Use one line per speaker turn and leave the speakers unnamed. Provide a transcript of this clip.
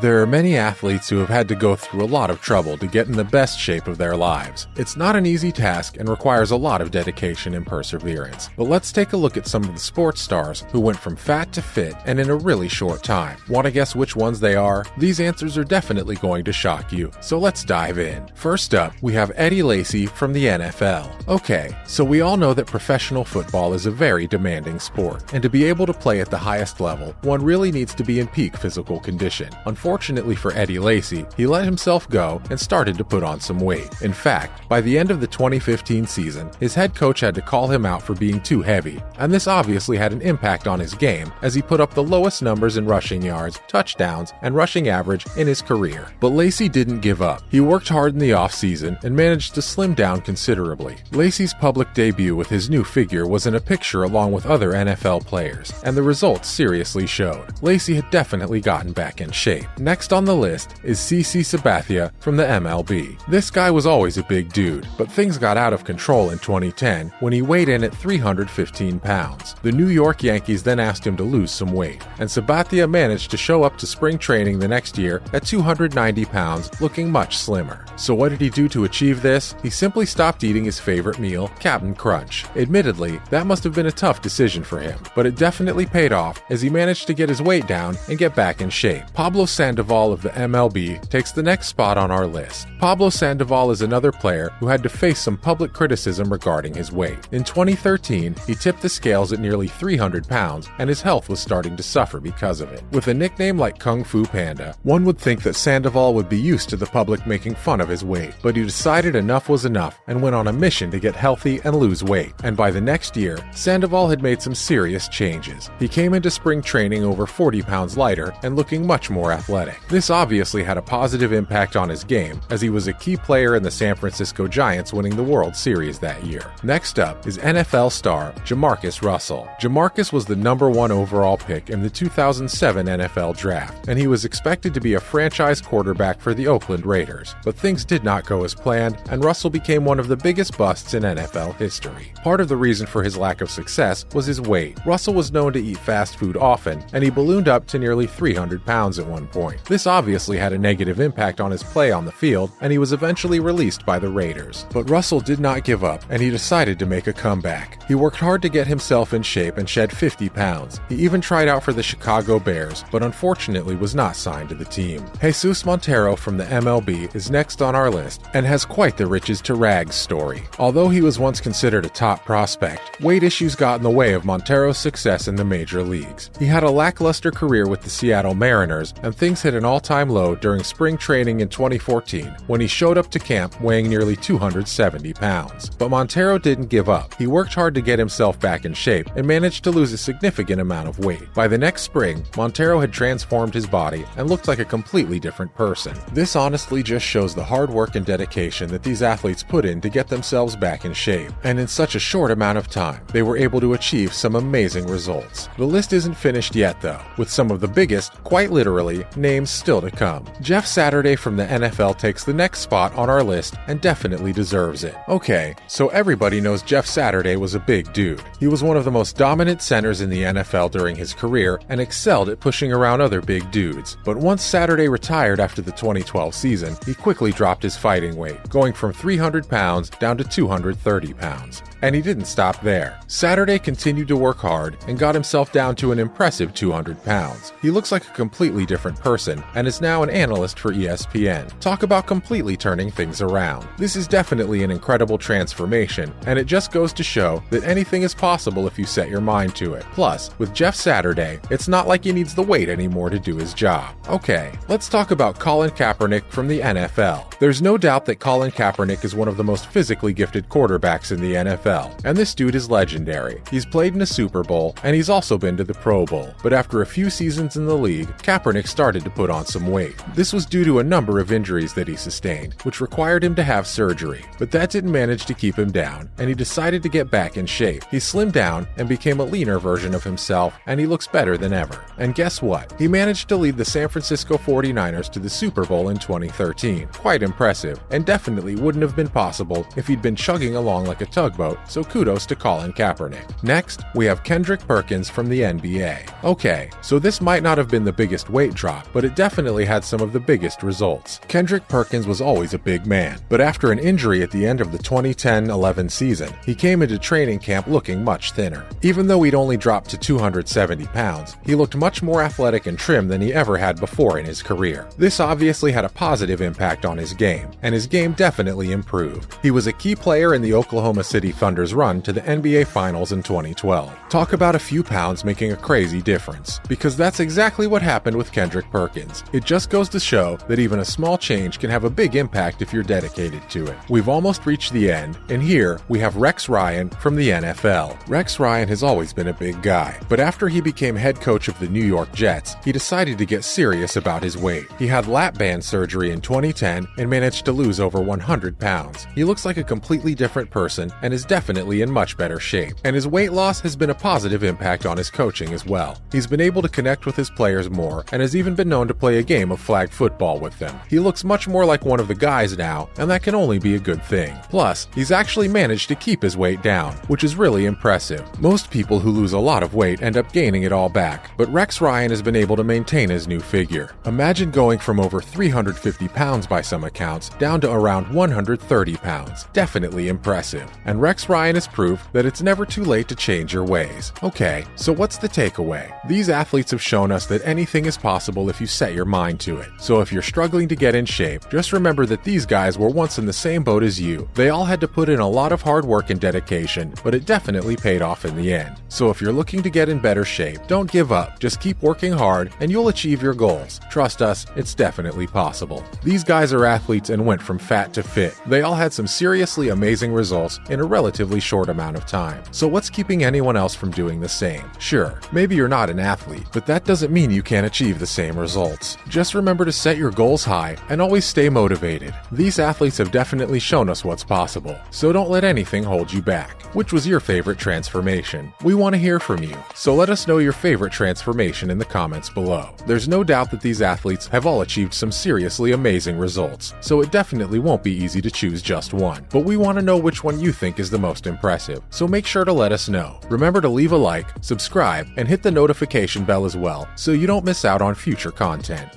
There are many athletes who have had to go through a lot of trouble to get in the best shape of their lives. It's not an easy task and requires a lot of dedication and perseverance. But let's take a look at some of the sports stars who went from fat to fit and in a really short time. Want to guess which ones they are? These answers are definitely going to shock you, so let's dive in. First up, we have Eddie Lacy from the NFL. Okay, so we all know that professional football is a very demanding sport, and to be able to play at the highest level, one really needs to be in peak physical condition. Unfortunately for Eddie Lacy, he let himself go and started to put on some weight. In fact, by the end of the 2015 season, his head coach had to call him out for being too heavy, and this obviously had an impact on his game as he put up the lowest numbers in rushing yards, touchdowns, and rushing average in his career. But Lacy didn't give up. He worked hard in the offseason and managed to slim down considerably. Lacy's public debut with his new figure was in a picture along with other NFL players, and the results seriously showed. Lacy had definitely gotten back in shape. Next on the list is CC Sabathia from the MLB. This guy was always a big dude, but things got out of control in 2010 when he weighed in at 315 pounds. The New York Yankees then asked him to lose some weight, and Sabathia managed to show up to spring training the next year at 290 pounds, looking much slimmer. So what did he do to achieve this? He simply stopped eating his favorite meal, Captain Crunch. Admittedly, that must have been a tough decision for him, but it definitely paid off as he managed to get his weight down and get back in shape. Pablo Sandoval of the MLB takes the next spot on our list. Pablo Sandoval is another player who had to face some public criticism regarding his weight. In 2013, he tipped the scales at nearly 300 pounds, and his health was starting to suffer because of it. With a nickname like Kung Fu Panda, one would think that Sandoval would be used to the public making fun of his weight, but he decided enough was enough and went on a mission to get healthy and lose weight. And by the next year, Sandoval had made some serious changes. He came into spring training over 40 pounds lighter and looking much more athletic. This obviously had a positive impact on his game, as he was a key player in the San Francisco Giants winning the World Series that year. Next up is NFL star Jamarcus Russell. Jamarcus was the #1 overall pick in the 2007 NFL Draft, and he was expected to be a franchise quarterback for the Oakland Raiders. But things did not go as planned, and Russell became one of the biggest busts in NFL history. Part of the reason for his lack of success was his weight. Russell was known to eat fast food often, and he ballooned up to nearly 300 pounds at one point. This obviously had a negative impact on his play on the field, and he was eventually released by the Raiders. But Russell did not give up, and he decided to make a comeback. He worked hard to get himself in shape and shed 50 pounds. He even tried out for the Chicago Bears, but unfortunately was not signed to the team. Jesus Montero from the MLB is next on our list and has quite the riches to rags story. Although he was once considered a top prospect, weight issues got in the way of Montero's success in the major leagues. He had a lackluster career with the Seattle Mariners, and things hit an all-time low during spring training in 2014 when he showed up to camp weighing nearly 270 pounds. But Montero didn't give up. He worked hard to get himself back in shape and managed to lose a significant amount of weight. By the next spring, Montero had transformed his body and looked like a completely different person. This honestly just shows the hard work and dedication that these athletes put in to get themselves back in shape, and in such a short amount of time, they were able to achieve some amazing results. The list isn't finished yet though, with some of the biggest, quite literally, names still to come. Jeff Saturday from the NFL takes the next spot on our list and definitely deserves it. Okay, so everybody knows Jeff Saturday was a big dude. He was one of the most dominant centers in the NFL during his career and excelled at pushing around other big dudes. But once Saturday retired after the 2012 season, he quickly dropped his fighting weight, going from 300 pounds down to 230 pounds. And he didn't stop there. Saturday continued to work hard and got himself down to an impressive 200 pounds. He looks like a completely different person and is now an analyst for ESPN. Talk about completely turning things around. This is definitely an incredible transformation, and it just goes to show that anything is possible if you set your mind to it. Plus, with Jeff Saturday, it's not like he needs the weight anymore to do his job. Okay, let's talk about Colin Kaepernick from the NFL. There's no doubt that Colin Kaepernick is one of the most physically gifted quarterbacks in the NFL, and this dude is legendary. He's played in a Super Bowl, and he's also been to the Pro Bowl. But after a few seasons in the league, Kaepernick started to put on some weight. This was due to a number of injuries that he sustained, which required him to have surgery. But that didn't manage to keep him down, and he decided to get back in shape. He slimmed down and became a leaner version of himself, and he looks better than ever. And guess what? He managed to lead the San Francisco 49ers to the Super Bowl in 2013. Quite impressive, and definitely wouldn't have been possible if he'd been chugging along like a tugboat, so kudos to Colin Kaepernick. Next, we have Kendrick Perkins from the NBA. Okay, so this might not have been the biggest weight drop, lot, but it definitely had some of the biggest results. Kendrick Perkins was always a big man, but after an injury at the end of the 2010-11 season, he came into training camp looking much thinner. Even though he'd only dropped to 270 pounds, he looked much more athletic and trim than he ever had before in his career. This obviously had a positive impact on his game, and his game definitely improved. He was a key player in the Oklahoma City Thunder's run to the NBA Finals in 2012. Talk about a few pounds making a crazy difference, because that's exactly what happened with Kendrick Perkins. It just goes to show that even a small change can have a big impact if you're dedicated to it. We've almost reached the end, and here we have Rex Ryan from the NFL. Rex Ryan has always been a big guy, but after he became head coach of the New York Jets, he decided to get serious about his weight. He had lap band surgery in 2010 and managed to lose over 100 pounds. He looks like a completely different person and is definitely in much better shape. And his weight loss has been a positive impact on his coaching as well. He's been able to connect with his players more and has even been known to play a game of flag football with them. He looks much more like one of the guys now, and that can only be a good thing. Plus, he's actually managed to keep his weight down, which is really impressive. Most people who lose a lot of weight end up gaining it all back, but Rex Ryan has been able to maintain his new figure. Imagine going from over 350 pounds by some accounts down to around 130 pounds. Definitely impressive. And Rex Ryan has proved that it's never too late to change your ways. Okay, so what's the takeaway? These athletes have shown us that anything is possible if you set your mind to it. So if you're struggling to get in shape, just remember that these guys were once in the same boat as you. They all had to put in a lot of hard work and dedication, but it definitely paid off in the end. So if you're looking to get in better shape, don't give up. Just keep working hard and you'll achieve your goals. Trust us, it's definitely possible. These guys are athletes and went from fat to fit. They all had some seriously amazing results in a relatively short amount of time. So what's keeping anyone else from doing the same? Sure, maybe you're not an athlete, but that doesn't mean you can't achieve the same results. Just remember to set your goals high and always stay motivated. These athletes have definitely shown us what's possible, so don't let anything hold you back. Which was your favorite transformation? We want to hear from you, so let us know your favorite transformation in the comments below. There's no doubt that these athletes have all achieved some seriously amazing results, so it definitely won't be easy to choose just one. But we want to know which one you think is the most impressive, so make sure to let us know. Remember to leave a like, subscribe, and hit the notification bell as well, so you don't miss out on future content.